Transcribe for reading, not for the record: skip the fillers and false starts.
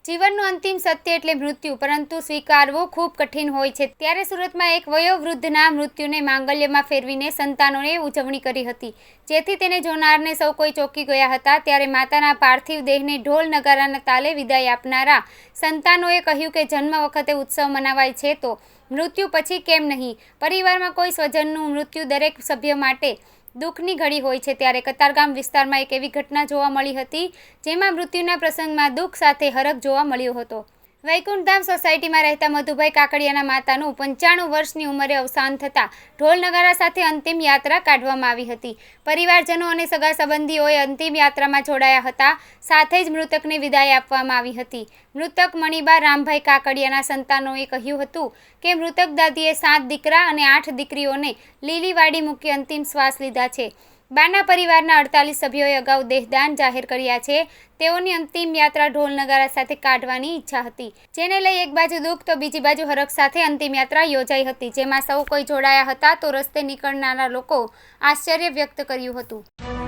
જીવનનું અંતિમ સત્ય એટલે મૃત્યુ, પરંતુ સ્વીકારવું ખૂબ કઠિન હોય છે। ત્યારે સુરતમાં એક વયોવૃદ્ધના મૃત્યુને માંગલ્યમાં ફેરવીને સંતાનોએ ઉજવણી કરી હતી, જેથી તેને જોનારને સૌ કોઈ ચોંકી ગયા હતા। ત્યારે માતાના પાર્થિવ દેહને ઢોલ નગારાના તાલે વિદાય આપનારા સંતાનોએ કહ્યું કે જન્મ વખતે ઉત્સવ મનાવાય છે તો મૃત્યુ પછી કેમ નહીં। પરિવારમાં કોઈ સ્વજનનું મૃત્યુ દરેક સભ્ય માટે દુઃખની ઘડી હોય છે। ત્યારે કતારગામ વિસ્તારમાં એક એવી ઘટના જોવા મળી હતી, જેમાં મૃત્યુના પ્રસંગમાં દુઃખ સાથે હરખ જોવા મળ્યો હતો। વૈકુંઠધામ સોસાયટીમાં રહેતા મધુભાઈ કાકડિયાના માતાનું 95 વર્ષની ઉંમરે અવસાન થતાં ઢોલ નગારા સાથે અંતિમ યાત્રા કાઢવામાં આવી હતી। પરિવારજનો અને સગા સંબંધીઓએ અંતિમ યાત્રામાં જોડાયા હતા, સાથે જ મૃતકને વિદાય આપવામાં આવી હતી। મૃતક મણિબા રામભાઈ કાકડિયાના સંતાનોએ કહ્યું હતું કે મૃતક દાદીએ 7 દીકરા અને 8 દીકરીઓને લીલી વાડી મૂકી અંતિમ શ્વાસ લીધા છે। બાના પરિવારના 48 સભ્યોએ અગાઉ દેહદાન જાહેર કર્યા છે। તેઓની અંતિમ યાત્રા ઢોલ નગારા સાથે કાઢવાની ઈચ્છા હતી, જેને લઈ એક બાજુ દુઃખ તો બીજી બાજુ હરખ સાથે અંતિમ યાત્રા યોજાઈ હતી, જેમાં સૌ કોઈ જોડાયા હતા તો રસ્તે નીકળનારા લોકો આશ્ચર્ય વ્યક્ત કર્યું હતું।